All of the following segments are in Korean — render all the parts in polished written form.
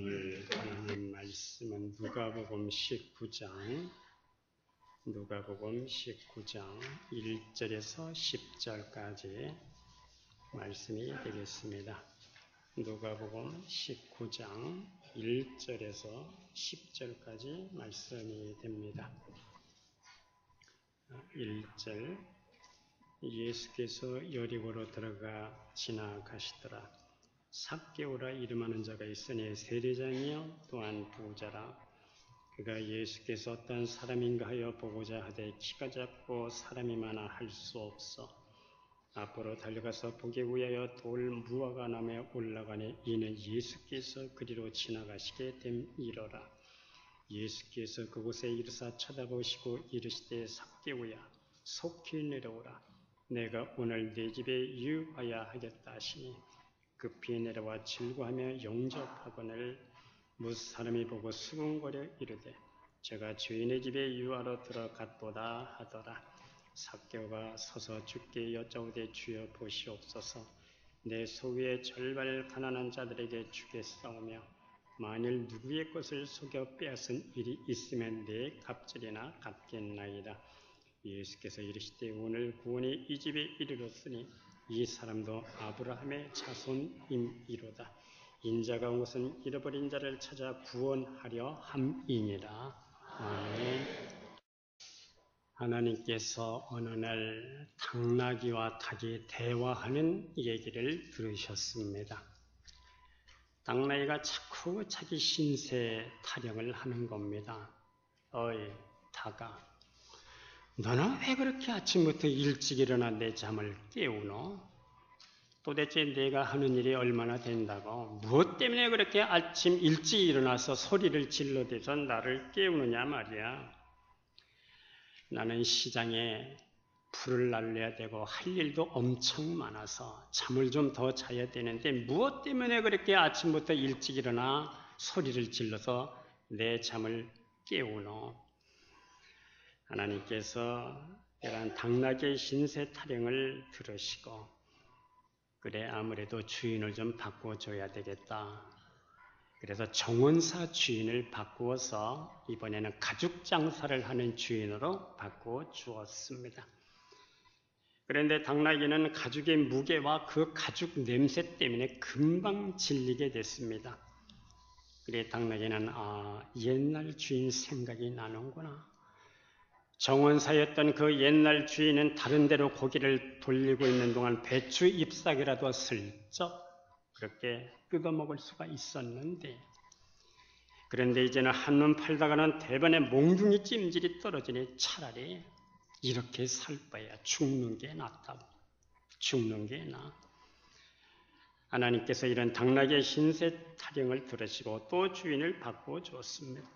오늘 하나님 말씀은 누가복음 19장 1절에서 10절까지 말씀이 되겠습니다. 누가복음 19장 1절에서 10절까지 말씀이 됩니다. 1절 예수께서 여리고로 들어가 지나가시더라. 삭개오라 이름하는 자가 있으니 세리장이요 또한 부자라. 그가 예수께서 어떤 사람인가 하여 보고자 하되 키가 작고 사람이 많아 할 수 없어 앞으로 달려가서 보기 위하여 돌 무화과 나무에 올라가니 이는 예수께서 그리로 지나가시게 됨이로라. 예수께서 그곳에 이르사 쳐다보시고 이르시되 삭개오야 속히 내려오라. 내가 오늘 네 집에 유하야 하겠다 하시니 급히 내려와 질구하며 영접하거늘 뭇 사람이 보고 수군거려 이르되 제가 주인의 집에 유하러 들어갔도다 하더라. 삭개오가 서서 주께 여짜오되 주여 보시옵소서. 내 소유의 절반을 가난한 자들에게 주겠사오며 만일 누구의 것을 속여 빼앗은 일이 있으면 내 갑절이나 갚겠나이다. 예수께서 이르시되 오늘 구원이 이 집에 이르렀으니 이 사람도 아브라함의 자손임이로다. 인자가 온 것은 잃어버린 자를 찾아 구원하려 함이니라. 아멘. 하나님께서 어느 날 당나귀와 닭이 대화하는 얘기를 들으셨습니다. 당나귀가 자꾸 자기 신세 타령을 하는 겁니다. 어이 닭아, 너는 왜 그렇게 아침부터 일찍 일어나 내 잠을 깨우노? 도대체 내가 하는 일이 얼마나 된다고? 무엇 때문에 그렇게 아침 일찍 일어나서 소리를 질러대서 나를 깨우느냐 말이야. 나는 시장에 풀을 날려야 되고 할 일도 엄청 많아서 잠을 좀 더 자야 되는데 무엇 때문에 그렇게 아침부터 일찍 일어나 소리를 질러서 내 잠을 깨우노? 하나님께서 이러한 당나귀의 신세 타령을 들으시고 그래 아무래도 주인을 좀 바꿔줘야 되겠다. 그래서 정원사 주인을 바꾸어서 이번에는 가죽 장사를 하는 주인으로 바꿔주었습니다. 그런데 당나귀는 가죽의 무게와 그 가죽 냄새 때문에 금방 질리게 됐습니다. 그래 당나귀는 옛날 주인 생각이 나는구나. 정원사였던 그 옛날 주인은 다른 데로 고개를 돌리고 있는 동안 배추 잎사귀라도 슬쩍 그렇게 뜯어먹을 수가 있었는데 그런데 이제는 한눈 팔다가는 대번에 몽둥이 찜질이 떨어지니 차라리 이렇게 살 바야 죽는 게 낫다고. 죽는 게 나아. 하나님께서 이런 당나귀의 신세 타령을 들으시고 또 주인을 바꿔주었습니다.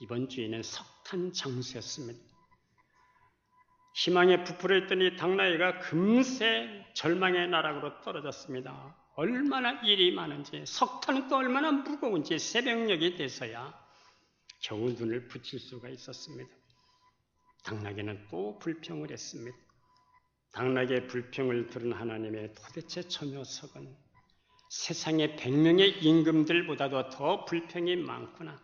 이번 주인은 석탄 장수였습니다. 희망에 부풀어있더니 당나귀가 금세 절망의 나락으로 떨어졌습니다. 얼마나 일이 많은지 석탄은 또 얼마나 무거운지 새벽녘이 돼서야 겨우 눈을 붙일 수가 있었습니다. 당나귀는 또 불평을 했습니다. 당나귀의 불평을 들은 하나님의 도대체 저 녀석은 세상의 100명의 임금들보다도 더 불평이 많구나.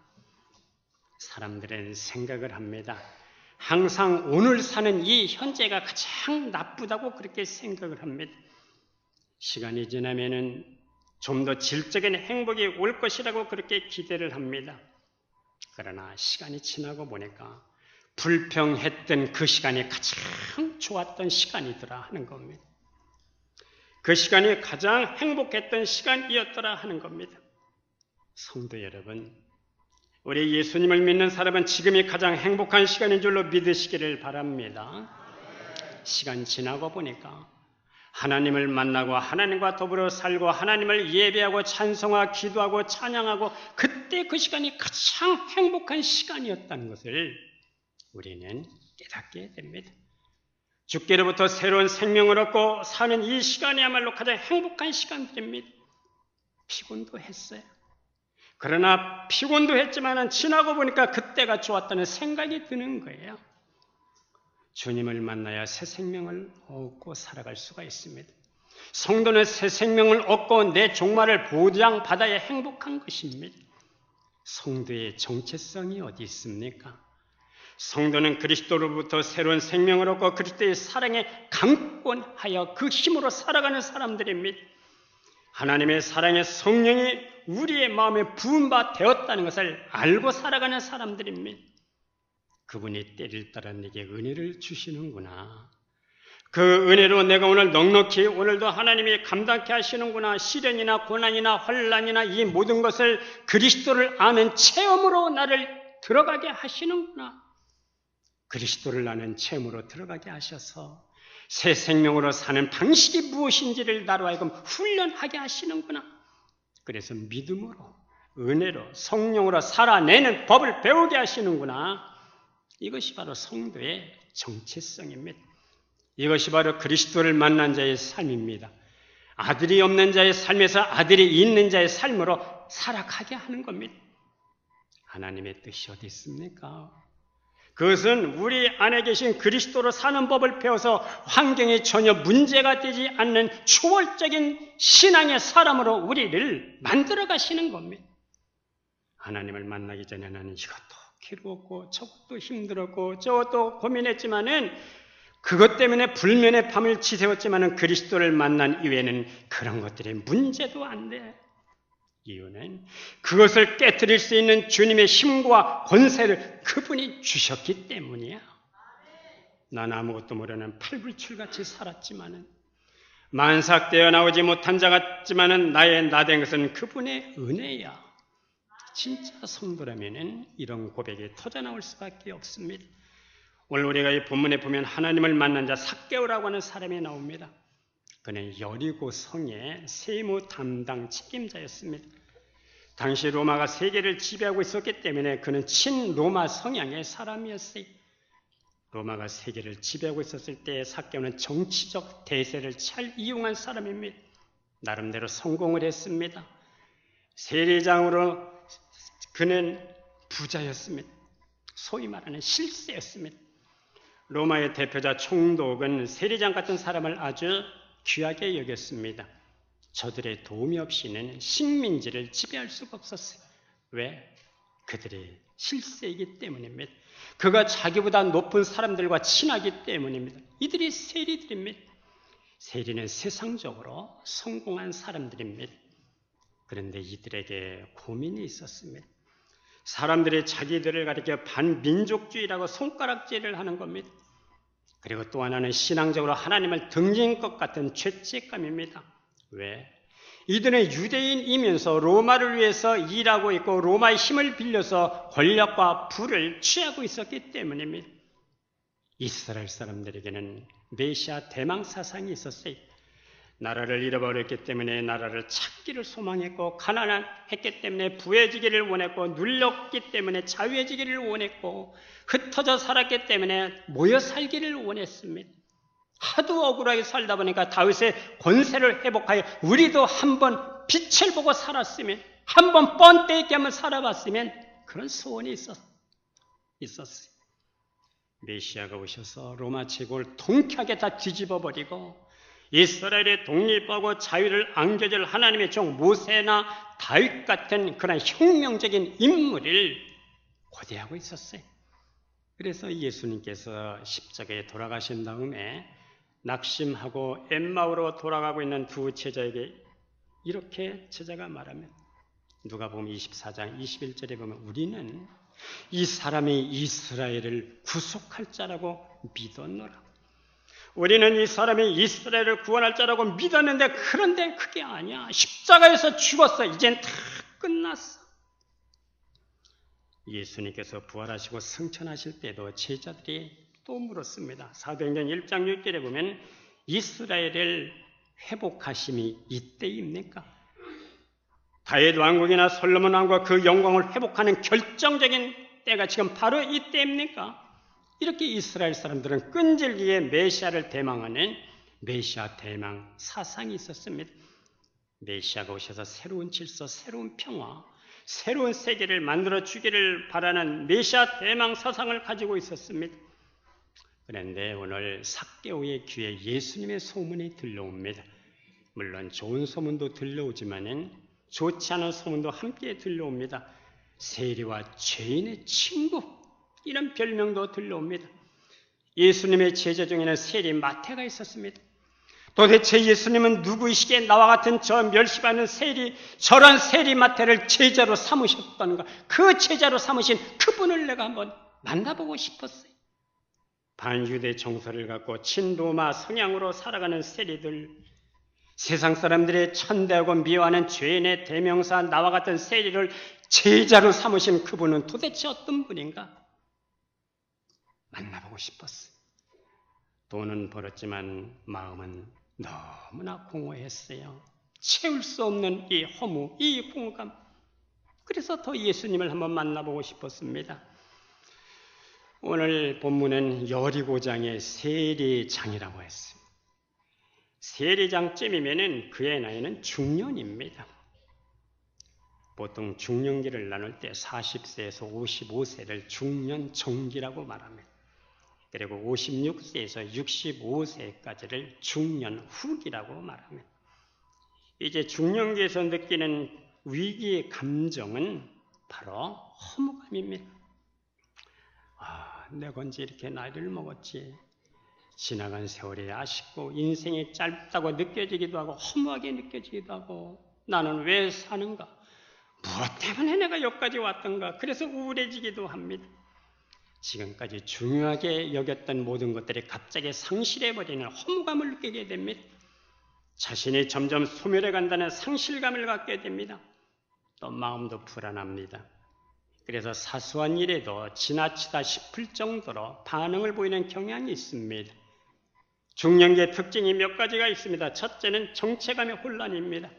사람들은 생각을 합니다. 항상 오늘 사는 이 현재가 가장 나쁘다고 그렇게 생각을 합니다. 시간이 지나면은 좀 더 질적인 행복이 올 것이라고 그렇게 기대를 합니다. 그러나 시간이 지나고 보니까 불평했던 그 시간이 가장 좋았던 시간이더라 하는 겁니다. 그 시간이 가장 행복했던 시간이었더라 하는 겁니다. 성도 여러분, 우리 예수님을 믿는 사람은 지금이 가장 행복한 시간인 줄로 믿으시기를 바랍니다. 시간 지나고 보니까 하나님을 만나고 하나님과 더불어 살고 하나님을 예배하고 찬송하고 기도하고 찬양하고 그때 그 시간이 가장 행복한 시간이었다는 것을 우리는 깨닫게 됩니다. 주께로부터 새로운 생명을 얻고 사는 이 시간이야말로 가장 행복한 시간들입니다. 피곤도 했어요. 그러나 피곤도 했지만 지나고 보니까 그때가 좋았다는 생각이 드는 거예요. 주님을 만나야 새 생명을 얻고 살아갈 수가 있습니다. 성도는 새 생명을 얻고 내 종말을 보장받아야 행복한 것입니다. 성도의 정체성이 어디 있습니까? 성도는 그리스도로부터 새로운 생명을 얻고 그리스도의 사랑에 강권하여 그 힘으로 살아가는 사람들입니다. 하나님의 사랑의 성령이 우리의 마음에 부은 바 되었다는 것을 알고 살아가는 사람들입니다. 그분이 때를 따라 내게 은혜를 주시는구나. 그 은혜로 내가 오늘 넉넉히 오늘도 하나님이 감당케 하시는구나. 시련이나 고난이나 환난이나 이 모든 것을 그리스도를 아는 체험으로 나를 들어가게 하시는구나. 그리스도를 아는 체험으로 들어가게 하셔서 새 생명으로 사는 방식이 무엇인지를 나로 하여금 훈련하게 하시는구나. 그래서 믿음으로, 은혜로, 성령으로 살아내는 법을 배우게 하시는구나. 이것이 바로 성도의 정체성입니다. 이것이 바로 그리스도를 만난 자의 삶입니다. 아들이 없는 자의 삶에서 아들이 있는 자의 삶으로 살아가게 하는 겁니다. 하나님의 뜻이 어디 있습니까? 그것은 우리 안에 계신 그리스도로 사는 법을 배워서 환경이 전혀 문제가 되지 않는 초월적인 신앙의 사람으로 우리를 만들어 가시는 겁니다. 하나님을 만나기 전에 나는 이것도 괴로웠고 저것도 힘들었고 저것도 고민했지만은 그것 때문에 불면의 밤을 지새웠지만은 그리스도를 만난 이후에는 그런 것들이 문제도 안 돼. 이유는 그것을 깨트릴 수 있는 주님의 힘과 권세를 그분이 주셨기 때문이야. 난 아무것도 모르는 팔불출같이 살았지만은 만삭되어 나오지 못한 자 같지만은 나의 나된 것은 그분의 은혜야. 진짜 성도라면은 이런 고백이 터져나올 수밖에 없습니다. 오늘 우리가 이 본문에 보면 하나님을 만난 자 삭개오라고 하는 사람이 나옵니다. 그는 여리고 성의 세무 담당 책임자였습니다. 당시 로마가 세계를 지배하고 있었기 때문에 그는 친로마 성향의 사람이었어요. 로마가 세계를 지배하고 있었을 때 삭개오는 정치적 대세를 잘 이용한 사람입니다. 나름대로 성공을 했습니다. 세리장으로 그는 부자였습니다. 소위 말하는 실세였습니다. 로마의 대표자 총독은 세리장 같은 사람을 아주 귀하게 여겼습니다. 저들의 도움이 없이는 식민지를 지배할 수가 없었어요. 왜? 그들이 실세이기 때문입니다. 그가 자기보다 높은 사람들과 친하기 때문입니다. 이들이 세리들입니다. 세리는 세상적으로 성공한 사람들입니다. 그런데 이들에게 고민이 있었습니다. 사람들이 자기들을 가리켜 반민족주의라고 손가락질을 하는 겁니다. 그리고 또 하나는 신앙적으로 하나님을 등진 것 같은 죄책감입니다. 왜? 이들은 유대인이면서 로마를 위해서 일하고 있고 로마의 힘을 빌려서 권력과 부를 취하고 있었기 때문입니다. 이스라엘 사람들에게는 메시아 대망 사상이 있었어요. 나라를 잃어버렸기 때문에 나라를 찾기를 소망했고 가난했기 때문에 부해지기를 원했고 눌렸기 때문에 자유해지기를 원했고 흩어져 살았기 때문에 모여 살기를 원했습니다. 하도 억울하게 살다 보니까 다윗의 권세를 회복하여 우리도 한번 빛을 보고 살았으면 한번 뻔때 있게 한번 살아봤으면 그런 소원이 있었어요. 메시아가 오셔서 로마 제국을 통쾌하게 다 뒤집어버리고 이스라엘의 독립하고 자유를 안겨줄 하나님의 종 모세나 다윗 같은 그런 혁명적인 인물을 고대하고 있었어요. 그래서 예수님께서 십자가에 돌아가신 다음에 낙심하고 엠마오로 돌아가고 있는 두 제자에게 이렇게 제자가 말하면 누가복음 24장 21절에 보면 우리는 이 사람이 이스라엘을 구속할 자라고 믿었노라. 우리는 이 사람이 이스라엘을 구원할 자라고 믿었는데 그런데 그게 아니야. 십자가에서 죽었어. 이젠 다 끝났어. 예수님께서 부활하시고 승천하실 때도 제자들이 또 물었습니다. 사도행전 1장 6절에 보면 이스라엘을 회복하심이 이때입니까? 다윗 왕국이나 솔로몬 왕국과 그 영광을 회복하는 결정적인 때가 지금 바로 이때입니까? 이렇게 이스라엘 사람들은 끈질기게 메시아를 대망하는 메시아 대망 사상이 있었습니다. 메시아가 오셔서 새로운 질서, 새로운 평화, 새로운 세계를 만들어 주기를 바라는 메시아 대망 사상을 가지고 있었습니다. 그런데 오늘 삭개오의 귀에 예수님의 소문이 들려옵니다. 물론 좋은 소문도 들려오지만은 좋지 않은 소문도 함께 들려옵니다. 세리와 죄인의 친구, 이런 별명도 들려옵니다. 예수님의 제자 중에는 세리 마태가 있었습니다. 도대체 예수님은 누구이시기에 나와 같은 저 멸시받는 세리, 저런 세리 마태를 제자로 삼으셨던가? 그 제자로 삼으신 그분을 내가 한번 만나보고 싶었어요. 반유대 정서를 갖고 친로마 성향으로 살아가는 세리들, 세상 사람들의 천대하고 미워하는 죄인의 대명사 나와 같은 세리를 제자로 삼으신 그분은 도대체 어떤 분인가? 만나보고 싶었어요. 돈은 벌었지만 마음은 너무나 공허했어요. 채울 수 없는 이 허무, 이 공감. 그래서 더 예수님을 한번 만나보고 싶었습니다. 오늘 본문은 여리고장의 세리장이라고 했습니다. 세리장쯤이면 그의 나이는 중년입니다. 보통 중년기를 나눌 때 40세에서 55세를 중년정기라고 말합니다. 그리고 56세에서 65세까지를 중년후기라고 말합니다. 이제 중년기에서 느끼는 위기의 감정은 바로 허무감입니다. 내가 언제 이렇게 나이를 먹었지? 지나간 세월이 아쉽고 인생이 짧다고 느껴지기도 하고 허무하게 느껴지기도 하고 나는 왜 사는가? 무엇 때문에 내가 여기까지 왔던가? 그래서 우울해지기도 합니다. 지금까지 중요하게 여겼던 모든 것들이 갑자기 상실해버리는 허무감을 느끼게 됩니다. 자신이 점점 소멸해 간다는 상실감을 갖게 됩니다. 또 마음도 불안합니다. 그래서 사소한 일에도 지나치다 싶을 정도로 반응을 보이는 경향이 있습니다. 중년기의 특징이 몇 가지가 있습니다. 첫째는 정체감의 혼란입니다.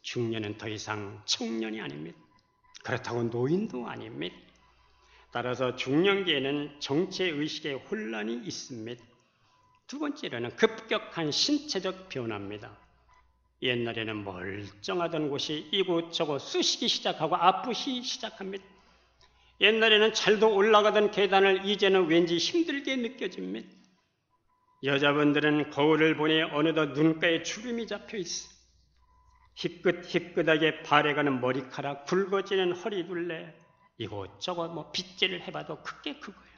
중년은 더 이상 청년이 아닙니다. 그렇다고 노인도 아닙니다. 따라서 중년기에는 정체의식의 혼란이 있습니다. 두 번째로는 급격한 신체적 변화입니다. 옛날에는 멀쩡하던 곳이 이곳저곳 쑤시기 시작하고 아프기 시작합니다. 옛날에는 잘도 올라가던 계단을 이제는 왠지 힘들게 느껴집니다. 여자분들은 거울을 보니 어느덧 눈가에 주름이 잡혀 있어. 희끗희끗하게 발해가는 머리카락, 굵어지는 허리둘레, 이곳저곳 빗질을 해봐도 그게 그거예요.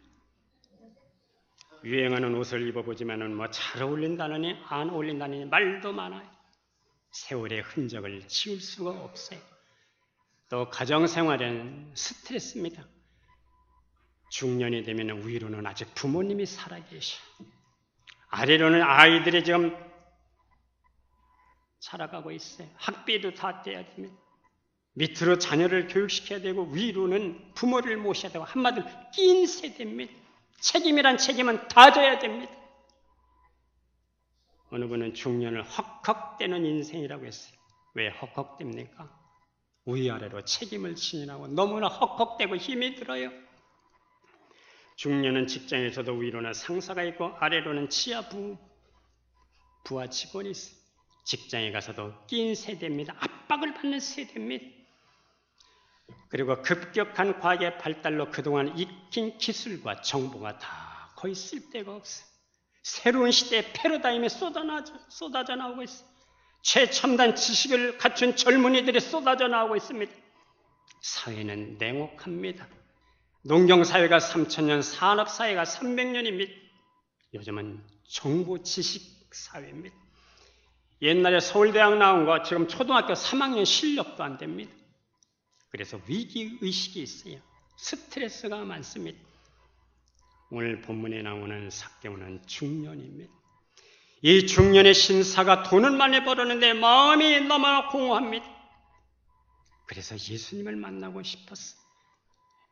유행하는 옷을 입어보지만은 잘 어울린다느니 안 어울린다느니 말도 많아요. 세월의 흔적을 지울 수가 없어요. 또 가정생활은 스트레스입니다. 중년이 되면 위로는 아직 부모님이 살아계셔. 아래로는 아이들이 지금 살아가고 있어요. 학비도 다 떼야 됩니다. 밑으로 자녀를 교육시켜야 되고 위로는 부모를 모셔야 되고 한마디로 낀 세대입니다. 책임이란 책임은 다 져야 됩니다. 어느 분은 중년을 헉헉대는 인생이라고 했어요. 왜 헉헉댑니까? 위아래로 책임을 지니라고 너무나 헉헉대고 힘이 들어요. 중년은 직장에서도 위로는 상사가 있고 아래로는 부하 직원이 있어요. 직장에 가서도 낀 세대입니다. 압박을 받는 세대입니다. 그리고 급격한 과학의 발달로 그동안 익힌 기술과 정보가 다 거의 쓸데가 없어요. 새로운 시대의 패러다임이 쏟아져 나오고 있어요. 최첨단 지식을 갖춘 젊은이들이 쏟아져 나오고 있습니다. 사회는 냉혹합니다. 농경사회가 3000년, 산업사회가 300년입니다. 요즘은 정보 지식 사회입니다. 옛날에 서울대학 나온 거 지금 초등학교 3학년 실력도 안 됩니다. 그래서 위기의식이 있어요. 스트레스가 많습니다. 오늘 본문에 나오는 삭개오는 중년입니다. 이 중년의 신사가 돈을 많이 벌었는데 마음이 너무 공허합니다. 그래서 예수님을 만나고 싶었어요.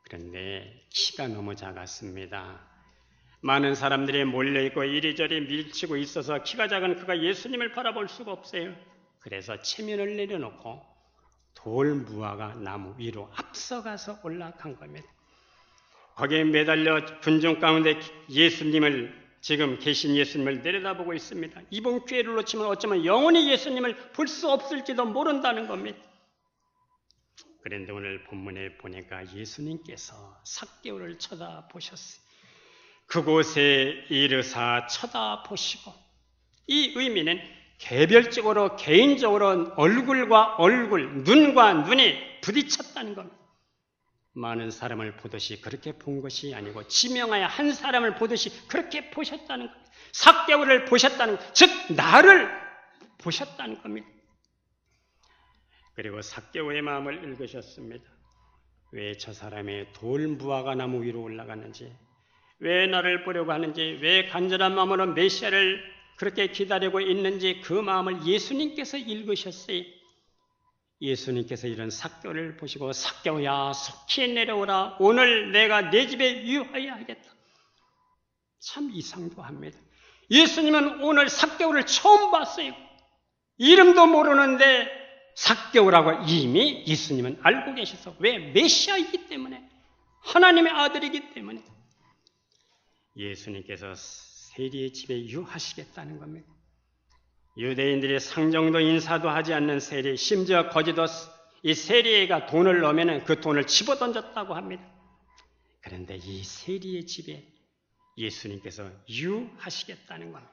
그런데 키가 너무 작았습니다. 많은 사람들이 몰려있고 이리저리 밀치고 있어서 키가 작은 그가 예수님을 바라볼 수가 없어요. 그래서 체면을 내려놓고 돌무화과 나무 위로 앞서가서 올라간 겁니다. 거기에 매달려 군중 가운데 지금 계신 예수님을 내려다보고 있습니다. 이번 기회를 놓치면 어쩌면 영원히 예수님을 볼 수 없을지도 모른다는 겁니다. 그런데 오늘 본문에 보니까 예수님께서 삭개오를 쳐다보셨어요. 그곳에 이르사 쳐다보시고, 이 의미는 개별적으로 개인적으로 얼굴과 얼굴, 눈과 눈이 부딪혔다는 겁니다. 많은 사람을 보듯이 그렇게 본 것이 아니고 지명하여 한 사람을 보듯이 그렇게 보셨다는 겁니다. 삭개오를 보셨다는 것, 즉 나를 보셨다는 겁니다. 그리고 삭개오의 마음을 읽으셨습니다. 왜 저 사람의 돌 무화과 나무 위로 올라갔는지, 왜 나를 보려고 하는지, 왜 간절한 마음으로 메시아를 그렇게 기다리고 있는지 그 마음을 예수님께서 읽으셨어요. 예수님께서 이런 삭개오를 보시고 삭개오야 속히 내려오라. 오늘 내가 내 집에 유하여 하겠다. 참 이상도 합니다. 예수님은 오늘 삭개오를 처음 봤어요. 이름도 모르는데 삭개오라고 이미 예수님은 알고 계셔서, 왜? 메시아이기 때문에, 하나님의 아들이기 때문에 예수님께서 세리의 집에 유하시겠다는 겁니다. 유대인들이 상정도 인사도 하지 않는 세리, 심지어 거지도 이 세리가 돈을 넣으면 그 돈을 집어던졌다고 합니다. 그런데 이 세리의 집에 예수님께서 유하시겠다는 겁니다.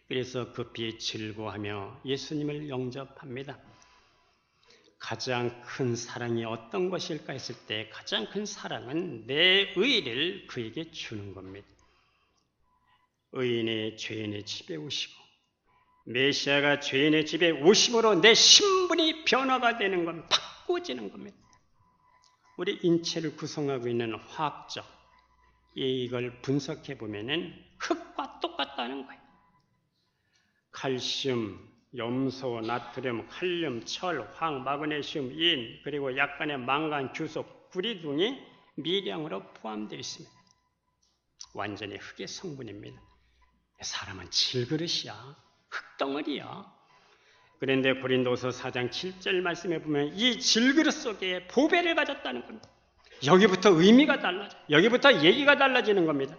그래서 급히 즐거워하며 예수님을 영접합니다. 가장 큰 사랑이 어떤 것일까 했을 때 가장 큰 사랑은 내 의를 그에게 주는 겁니다. 의인의 죄인의 집에 오시고 메시아가 죄인의 집에 오심으로 내 신분이 변화가 되는 겁니다. 바꿔지는 겁니다. 우리 인체를 구성하고 있는 화학적 이걸 분석해 보면은 흙과 똑같다는 거예요. 칼슘, 염소, 나트륨, 칼륨, 철, 황, 마그네슘, 인, 그리고 약간의 망간, 규소, 구리 등이 미량으로 포함되어 있습니다. 완전히 흙의 성분입니다. 사람은 질그릇이야. 흙덩어리야. 그런데 고린도서 4장 7절 말씀에 보면 이 질그릇 속에 보배를 가졌다는 겁니다. 여기부터 의미가 달라져. 여기부터 얘기가 달라지는 겁니다.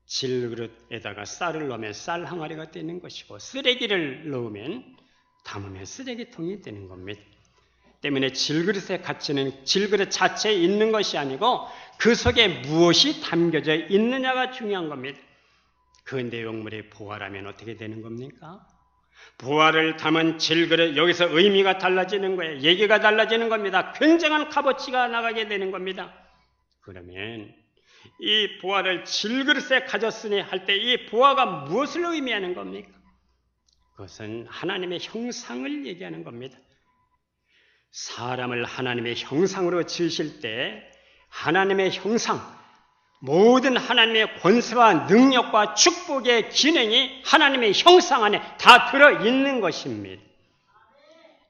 질그릇에다가 쌀을 넣으면 쌀 항아리가 되는 것이고 쓰레기를 넣으면 담으면 쓰레기통이 되는 겁니다. 때문에 질그릇의 가치는 질그릇 자체에 있는 것이 아니고 그 속에 무엇이 담겨져 있느냐가 중요한 겁니다. 그 내용물이 보화라면 어떻게 되는 겁니까? 보화를 담은 질그릇, 여기서 의미가 달라지는 거예요. 얘기가 달라지는 겁니다. 굉장한 값어치가 나가게 되는 겁니다. 그러면 이 보화를 질그릇에 가졌으니 할 때 이 보화가 무엇을 의미하는 겁니까? 그것은 하나님의 형상을 얘기하는 겁니다. 사람을 하나님의 형상으로 지으실 때 하나님의 형상, 모든 하나님의 권세와 능력과 축복의 기능이 하나님의 형상 안에 다 들어있는 것입니다.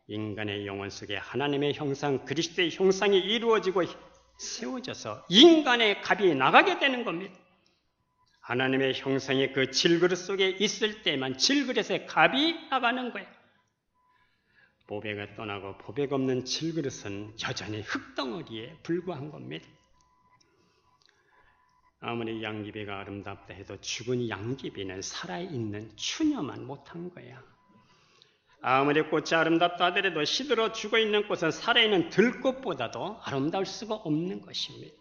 인간의 영혼 속에 하나님의 형상, 그리스도의 형상이 이루어지고 세워져서 인간의 갑이 나가게 되는 겁니다. 하나님의 형상이 그 질그릇 속에 있을 때만 질그릇에 갑이 나가는 거예요. 보배가 떠나고 보배가 없는 질그릇은 여전히 흙덩어리에 불과한 겁니다. 아무리 양귀비가 아름답다 해도 죽은 양귀비는 살아있는 추녀만 못한 거야. 아무리 꽃이 아름답다 하더라도 시들어 죽어있는 꽃은 살아있는 들꽃보다도 아름다울 수가 없는 것입니다.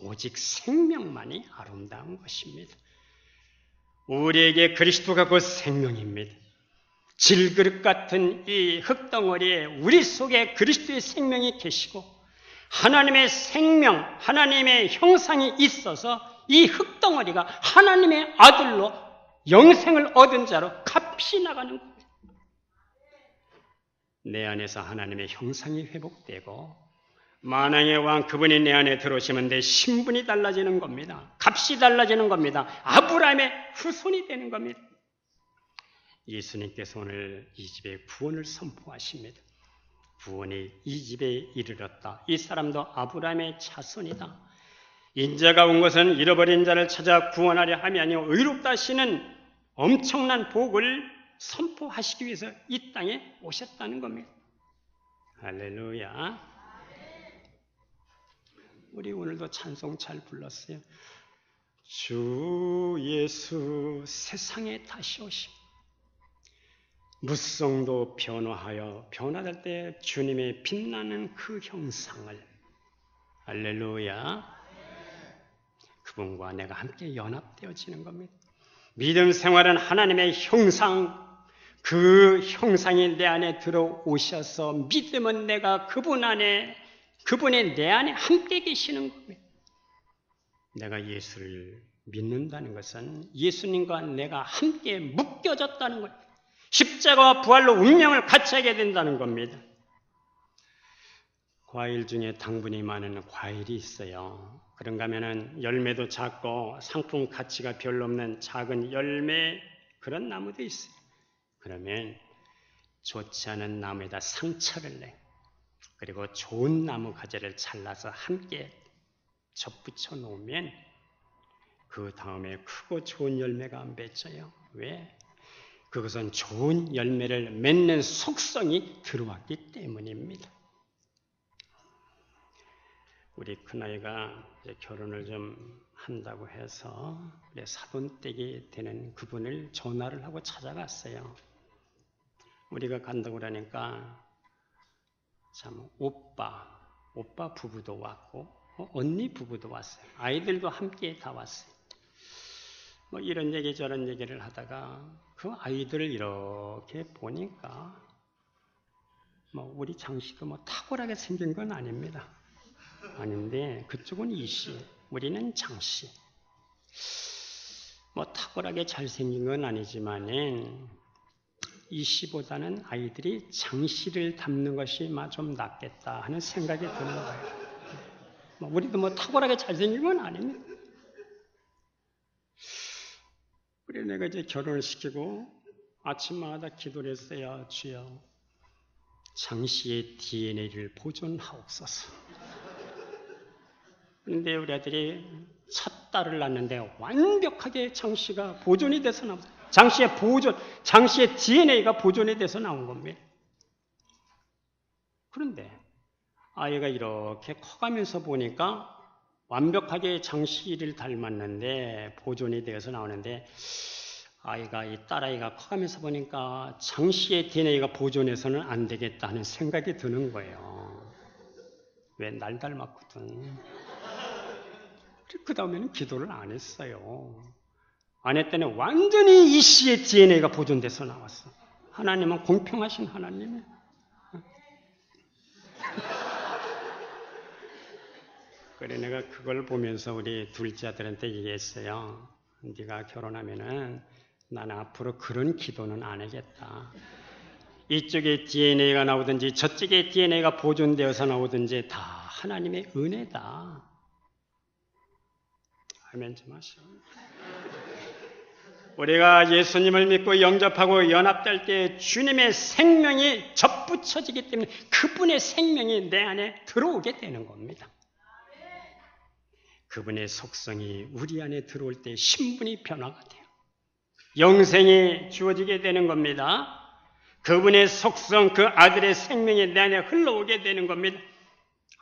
오직 생명만이 아름다운 것입니다. 우리에게 그리스도가 곧 생명입니다. 질그릇 같은 이 흙덩어리에 우리 속에 그리스도의 생명이 계시고 하나님의 생명, 하나님의 형상이 있어서 이 흙덩어리가 하나님의 아들로 영생을 얻은 자로 값이 나가는 겁니다. 내 안에서 하나님의 형상이 회복되고 만왕의 왕 그분이 내 안에 들어오시면 내 신분이 달라지는 겁니다. 값이 달라지는 겁니다. 아브라함의 후손이 되는 겁니다. 예수님께서 오늘 이 집에 구원을 선포하십니다. 구원이 이 집에 이르렀다. 이 사람도 아브라함의 자손이다. 인자가 온 것은 잃어버린 자를 찾아 구원하려 함이 아니요 의롭다 하시는 엄청난 복을 선포하시기 위해서 이 땅에 오셨다는 겁니다. 할렐루야. 우리 오늘도 찬송 잘 불렀어요. 주 예수 세상에 다시 오심. 무성도 변화하여 변화될 때 주님의 빛나는 그 형상을, 할렐루야, 그분과 내가 함께 연합되어지는 겁니다. 믿음 생활은 하나님의 형상, 그 형상이 내 안에 들어오셔서 믿음은 내가 그분 안에 그분이 내 안에 함께 계시는 겁니다. 내가 예수를 믿는다는 것은 예수님과 내가 함께 묶여졌다는 거예요. 십자가와 부활로 운명을 같이 하게 된다는 겁니다. 과일 중에 당분이 많은 과일이 있어요. 그런가 하면은 열매도 작고 상품 가치가 별로 없는 작은 열매 그런 나무도 있어요. 그러면 좋지 않은 나무에다 상처를 내. 그리고 좋은 나무 가지를 잘라서 함께 접붙여 놓으면 그 다음에 크고 좋은 열매가 맺혀요. 왜? 그것은 좋은 열매를 맺는 속성이 들어왔기 때문입니다. 우리 큰아이가 이제 결혼을 좀 한다고 해서 사돈댁이 되는 그분을 전화를 하고 찾아갔어요. 우리가 간다고 그러니까 참 오빠 부부도 왔고 언니 부부도 왔어요. 아이들도 함께 다 왔어요. 뭐 이런 얘기 저런 얘기를 하다가 그 아이들을 이렇게 보니까 뭐 우리 장씨도 뭐 탁월하게 생긴 건 아닙니다. 아닌데 그쪽은 이씨, 우리는 장씨. 뭐 탁월하게 잘생긴 건 아니지만은 이씨보다는 아이들이 장씨를 닮는 것이 좀 낫겠다 하는 생각이 드는 거예요. 우리도 뭐 탁월하게 잘생긴 건 아닙니다. 우리 내가 이제 결혼을 시키고 아침마다 기도를 했어요. 주여, 장씨의 DNA를 보존하옵소서. 그런데 우리 아들이 첫 딸을 낳았는데 완벽하게 장씨가 보존이 돼서 나왔어요. 장씨의 DNA가 보존이 돼서 나온 겁니다. 그런데 아이가 이렇게 커가면서 보니까 완벽하게 장씨를 닮았는데 보존이 되어서 나오는데 이 딸아이가 커가면서 보니까 장씨의 DNA가 보존해서는 안 되겠다 하는 생각이 드는 거예요. 왜 날 닮았거든. 그 다음에는 기도를 안 했어요. 안 했더니 완전히 이씨의 DNA가 보존돼서 나왔어. 하나님은 공평하신 하나님이에요. 그래 내가 그걸 보면서 우리 둘째 아들한테 얘기했어요. 네가 결혼하면은 나는 앞으로 그런 기도는 안 하겠다. 이쪽에 DNA가 나오든지 저쪽에 DNA가 보존되어서 나오든지 다 하나님의 은혜다. 아멘 좀 하시오. 우리가 예수님을 믿고 영접하고 연합될 때 주님의 생명이 접붙여지기 때문에 그분의 생명이 내 안에 들어오게 되는 겁니다. 그분의 속성이 우리 안에 들어올 때 신분이 변화가 돼요. 영생이 주어지게 되는 겁니다. 그분의 속성, 그 아들의 생명이 내 안에 흘러오게 되는 겁니다.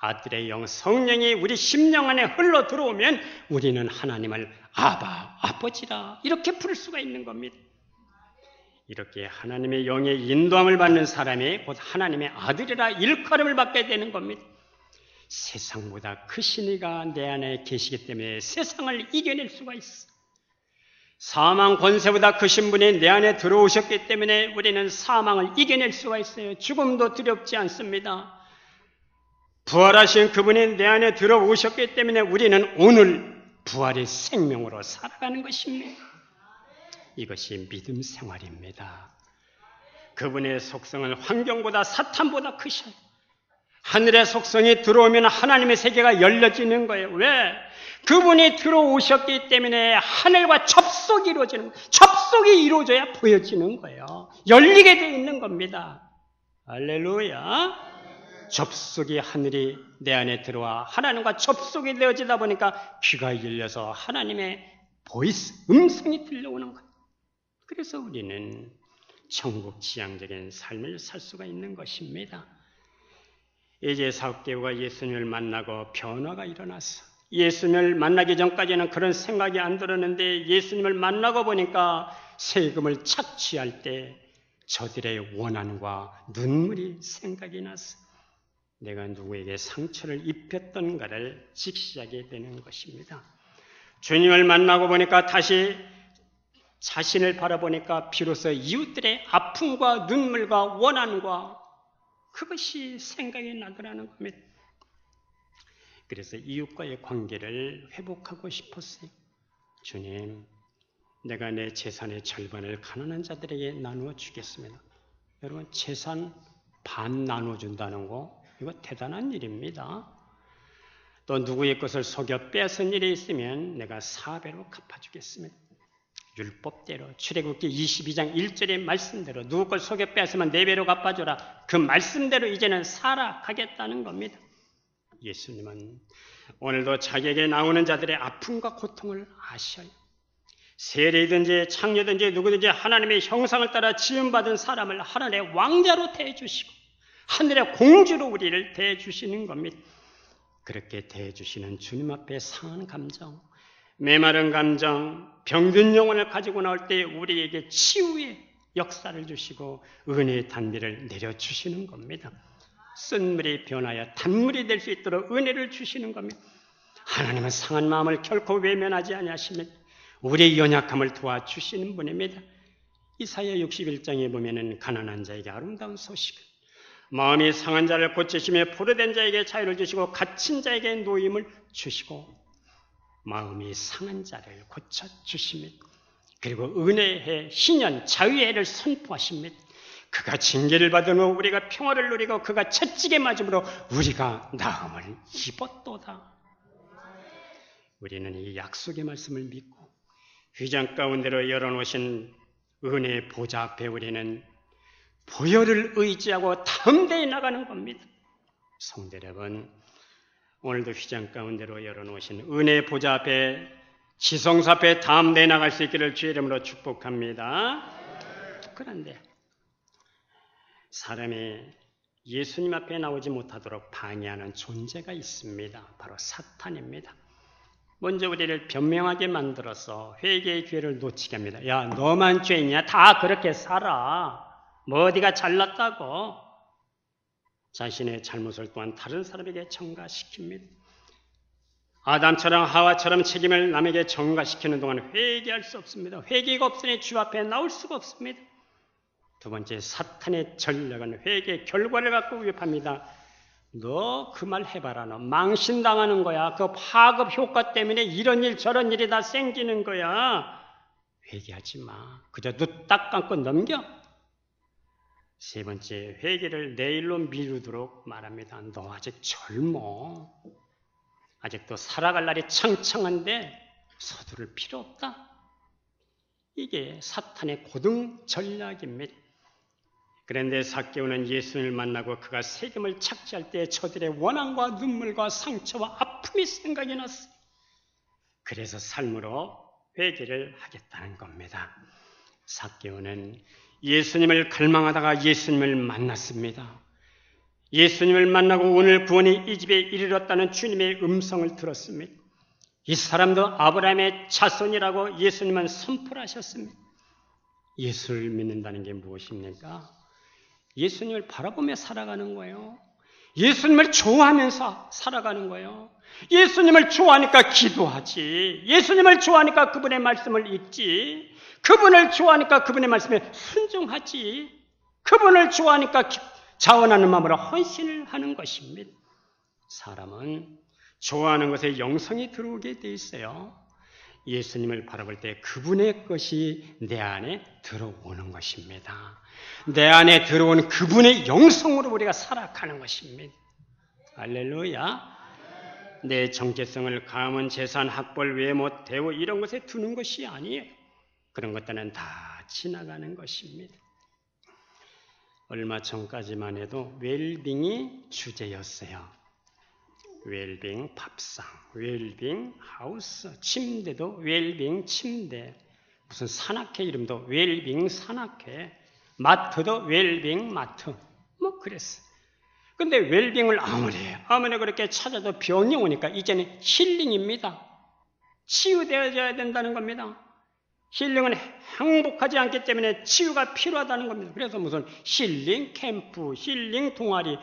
아들의 영, 성령이 우리 심령 안에 흘러 들어오면 우리는 하나님을 아바, 아버지라 이렇게 부를 수가 있는 겁니다. 이렇게 하나님의 영의 인도함을 받는 사람이 곧 하나님의 아들이라 일컬음을 받게 되는 겁니다. 세상보다 크신 이가 내 안에 계시기 때문에 세상을 이겨낼 수가 있어. 사망 권세보다 크신 분이 내 안에 들어오셨기 때문에 우리는 사망을 이겨낼 수가 있어요. 죽음도 두렵지 않습니다. 부활하신 그분이 내 안에 들어오셨기 때문에 우리는 오늘 부활의 생명으로 살아가는 것입니다. 이것이 믿음 생활입니다. 그분의 속성은 환경보다 사탄보다 크셔요. 하늘의 속성이 들어오면 하나님의 세계가 열려지는 거예요. 왜? 그분이 들어오셨기 때문에 하늘과 접속이 이루어지는 거예요. 접속이 이루어져야 보여지는 거예요. 열리게 되어 있는 겁니다. 할렐루야. 접속이 하늘이 내 안에 들어와 하나님과 접속이 되어지다 보니까 귀가 열려서 하나님의 보이스, 음성이 들려오는 거예요. 그래서 우리는 천국 지향적인 삶을 살 수가 있는 것입니다. 이제 사개오가 예수님을 만나고 변화가 일어났어. 예수님을 만나기 전까지는 그런 생각이 안 들었는데 예수님을 만나고 보니까 세금을 착취할 때 저들의 원한과 눈물이 생각이 났어. 내가 누구에게 상처를 입혔던가를 직시하게 되는 것입니다. 주님을 만나고 보니까 다시 자신을 바라보니까 비로소 이웃들의 아픔과 눈물과 원한과 그것이 생각이 나더라는 겁니다. 그래서 이웃과의 관계를 회복하고 싶었어요. 주님, 내가 내 재산의 절반을 가난한 자들에게 나누어 주겠습니다. 여러분, 재산 반 나눠준다는 거, 이거 대단한 일입니다. 또 누구의 것을 속여 뺏은 일이 있으면 내가 4배로 갚아주겠습니다. 율법대로 출애굽기 22장 1절의 말씀대로 누구 걸 속여 뺏으면 4배로 갚아줘라. 그 말씀대로 이제는 살아가겠다는 겁니다. 예수님은 오늘도 자기에게 나오는 자들의 아픔과 고통을 아셔요. 세리든지 창녀든지 누구든지 하나님의 형상을 따라 지음받은 사람을 하늘의 왕자로 대해주시고 하늘의 공주로 우리를 대해주시는 겁니다. 그렇게 대해주시는 주님 앞에 상한 감정, 메마른 감정, 병든 영혼을 가지고 나올 때 우리에게 치유의 역사를 주시고 은혜의 단비를 내려주시는 겁니다. 쓴 물이 변하여 단물이 될 수 있도록 은혜를 주시는 겁니다. 하나님은 상한 마음을 결코 외면하지 아니하시며 우리의 연약함을 도와주시는 분입니다. 이사야 61장에 보면은 가난한 자에게 아름다운 소식을, 마음이 상한 자를 고치시며 포로된 자에게 자유를 주시고 갇힌 자에게 노임을 주시고 마음이 상한 자를 고쳐주십니다. 그리고 은혜의 해, 신년, 자유의 해를 선포하십니다. 그가 징계를 받은 후 우리가 평화를 누리고 그가 채찍에 맞음으로 우리가 나음을 입었도다. 우리는 이 약속의 말씀을 믿고 휘장 가운데로 열어놓으신 은혜의 보좌 앞에 우리는 보혈을 의지하고 담대히 나가는 겁니다. 성도 여러분, 오늘도 휘장 가운데로 열어놓으신 은혜의 보좌 앞에 지성소 앞에 담대히 나갈 수 있기를 주의 이름으로 축복합니다. 그런데 사람이 예수님 앞에 나오지 못하도록 방해하는 존재가 있습니다. 바로 사탄입니다. 먼저 우리를 변명하게 만들어서 회개의 기회를 놓치게 합니다. 야, 너만 죄인이야? 다 그렇게 살아. 뭐 어디가 잘났다고? 자신의 잘못을 또한 다른 사람에게 전가시킵니다. 아담처럼 하와처럼 책임을 남에게 전가시키는 동안 회개할 수 없습니다. 회개가 없으니 주 앞에 나올 수가 없습니다. 두 번째, 사탄의 전략은 회개의 결과를 갖고 위협합니다. 너 그 말 해봐라. 너 망신당하는 거야. 그 파급 효과 때문에 이런 일 저런 일이 다 생기는 거야. 회개하지 마. 그저 눈 딱 감고 넘겨. 세 번째, 회개를 내일로 미루도록 말합니다. 너 아직 젊어. 아직도 살아갈 날이 창창한데 서두를 필요 없다. 이게 사탄의 고등 전략입니다. 그런데 삭개오는 예수님을 만나고 그가 세금을 착취할 때 저들의 원한과 눈물과 상처와 아픔이 생각이 났어요. 그래서 삶으로 회개를 하겠다는 겁니다. 삭개오는 예수님을 갈망하다가 예수님을 만났습니다. 예수님을 만나고 오늘 구원이 이 집에 이르렀다는 주님의 음성을 들었습니다. 이 사람도 아브라함의 자손이라고 예수님은 선포를 하셨습니다. 예수를 믿는다는 게 무엇입니까? 예수님을 바라보며 살아가는 거예요. 예수님을 좋아하면서 살아가는 거예요. 예수님을 좋아하니까 기도하지. 예수님을 좋아하니까 그분의 말씀을 읽지. 그분을 좋아하니까 그분의 말씀에 순종하지. 그분을 좋아하니까 자원하는 마음으로 헌신을 하는 것입니다. 사람은 좋아하는 것에 영성이 들어오게 돼 있어요. 예수님을 바라볼 때 그분의 것이 내 안에 들어오는 것입니다. 내 안에 들어온 그분의 영성으로 우리가 살아가는 것입니다. 할렐루야. 내 정체성을 가문, 재산, 학벌, 외모, 대우 이런 것에 두는 것이 아니에요. 그런 것들은 다 지나가는 것입니다. 얼마 전까지만 해도 웰빙이 주제였어요. 웰빙 밥상, 웰빙 하우스, 침대도 웰빙 침대, 무슨 산악회 이름도 웰빙 산악회, 마트도 웰빙 마트, 뭐 그랬어요. 근데 웰빙을 아무리 그렇게 찾아도 병이 오니까 이제는 힐링입니다. 치유되어져야 된다는 겁니다. 힐링은 행복하지 않기 때문에 치유가 필요하다는 겁니다. 그래서 무슨 힐링 캠프, 힐링 동아리,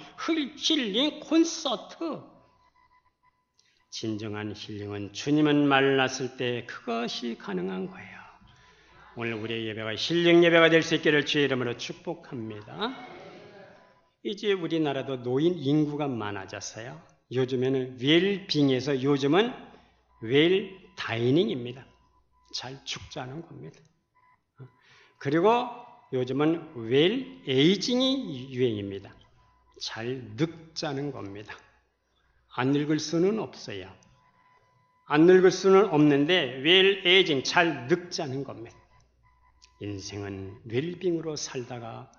힐링 콘서트. 진정한 힐링은 주님은 말랐을 때 그것이 가능한 거예요. 오늘 우리의 예배가 힐링 예배가 될 수 있기를 주의 이름으로 축복합니다. 이제 우리나라도 노인 인구가 많아졌어요. 요즘에는 웰빙에서 요즘은 웰다이닝입니다. 잘 죽자는 겁니다. 그리고 요즘은 웰에이징이 유행입니다. 잘 늙자는 겁니다. 안 늙을 수는 없어요. 안 늙을 수는 없는데 웰에이징, 잘 늙자는 겁니다. 인생은 웰빙으로 살다가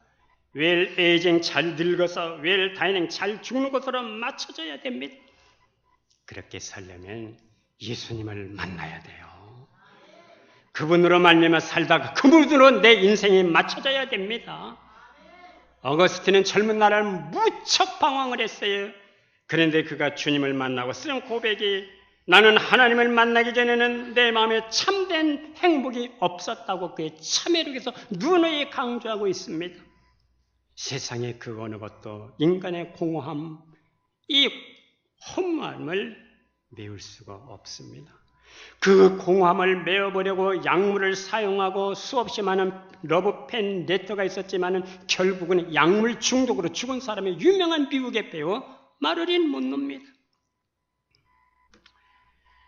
웰에이징, 잘 늙어서 웰다이닝, 잘 죽는 것으로 맞춰져야 됩니다. 그렇게 살려면 예수님을 만나야 돼요. 그분으로 말미암아 살다가 그분으로 내 인생이 맞춰져야 됩니다. 어거스틴은 젊은 날에 무척 방황을 했어요. 그런데 그가 주님을 만나고 쓴 고백이 나는 하나님을 만나기 전에는 내 마음에 참된 행복이 없었다고 그의 참회록에서 누누이 강조하고 있습니다. 세상에 그 어느 것도 인간의 공허함, 이 허무함을 메울 수가 없습니다. 그 공허함을 메워보려고 약물을 사용하고 수없이 많은 러브펜 레터가 있었지만 결국은 약물 중독으로 죽은 사람의 유명한 미국의 배우 마릴린 먼로입니다.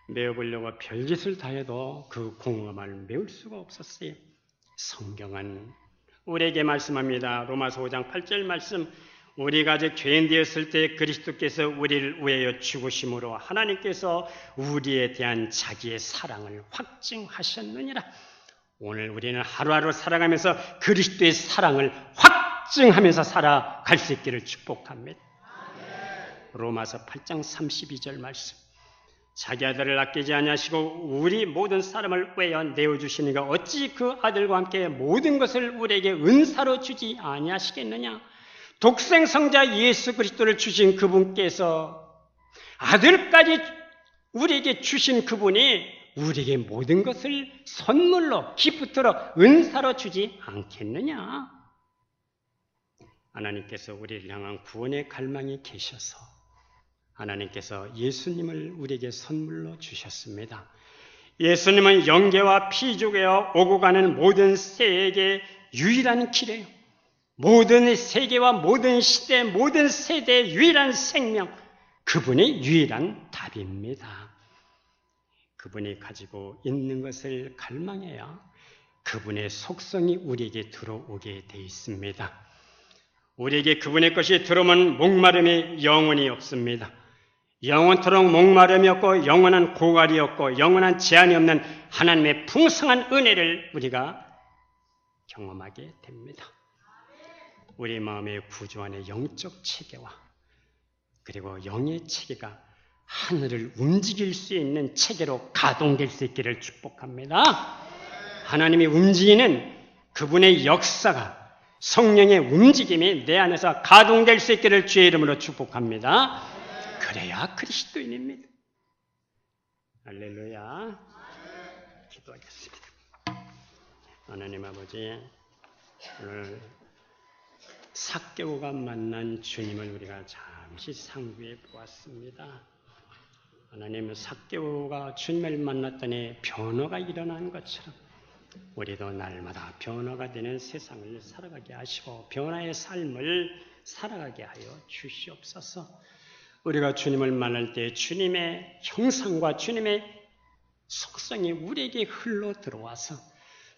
메워보려고 별짓을 다해도 그 공허함을 메울 수가 없었어요. 성경은 우리에게 말씀합니다. 로마서 5장 8절 말씀, 우리가 아직 죄인 되었을 때 그리스도께서 우리를 위하여 죽으심으로 하나님께서 우리에 대한 자기의 사랑을 확증하셨느니라. 오늘 우리는 하루하루 살아가면서 그리스도의 사랑을 확증하면서 살아갈 수 있기를 축복합니다. 로마서 8장 32절 말씀, 자기 아들을 아끼지 아니하시고 우리 모든 사람을 위하여 내어주시니가 어찌 그 아들과 함께 모든 것을 우리에게 은사로 주지 아니하시겠느냐. 독생성자 예수 그리스도를 주신 그분께서 아들까지 우리에게 주신 그분이 우리에게 모든 것을 선물로 기프트로 은사로 주지 않겠느냐. 하나님께서 우리를 향한 구원의 갈망이 계셔서 하나님께서 예수님을 우리에게 선물로 주셨습니다. 예수님은 영계와 피조계와 오고 가는 모든 세계의 유일한 길이에요. 모든 세계와 모든 시대, 모든 세대의 유일한 생명, 그분이 유일한 답입니다. 그분이 가지고 있는 것을 갈망해야 그분의 속성이 우리에게 들어오게 되어 있습니다. 우리에게 그분의 것이 들어오면 목마름이 영원히 없습니다. 영원토록 목마름이 없고 영원한 고갈이 없고 영원한 제한이 없는 하나님의 풍성한 은혜를 우리가 경험하게 됩니다. 우리 마음의 구조 안에 영적 체계와 그리고 영의 체계가 하늘을 움직일 수 있는 체계로 가동될 수 있기를 축복합니다. 하나님이 움직이는 그분의 역사가 성령의 움직임이 내 안에서 가동될 수 있기를 주의 이름으로 축복합니다. 그래야 그리스도인입니다. 할렐루야. 기도하겠습니다. 하나님 아버지, 오늘 삭개오가 만난 주님을 우리가 잠시 상고해 보았습니다. 하나님, 삭개오가 주님을 만났더니 변화가 일어난 것처럼 우리도 날마다 변화가 되는 세상을 살아가게 하시고 변화의 삶을 살아가게 하여 주시옵소서. 우리가 주님을 만날 때 주님의 형상과 주님의 속성이 우리에게 흘러 들어와서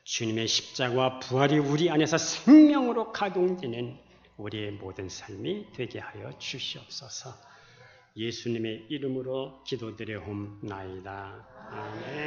주님의 십자가와 부활이 우리 안에서 생명으로 가동되는 우리의 모든 삶이 되게 하여 주시옵소서. 예수님의 이름으로 기도드려옵나이다. 아멘.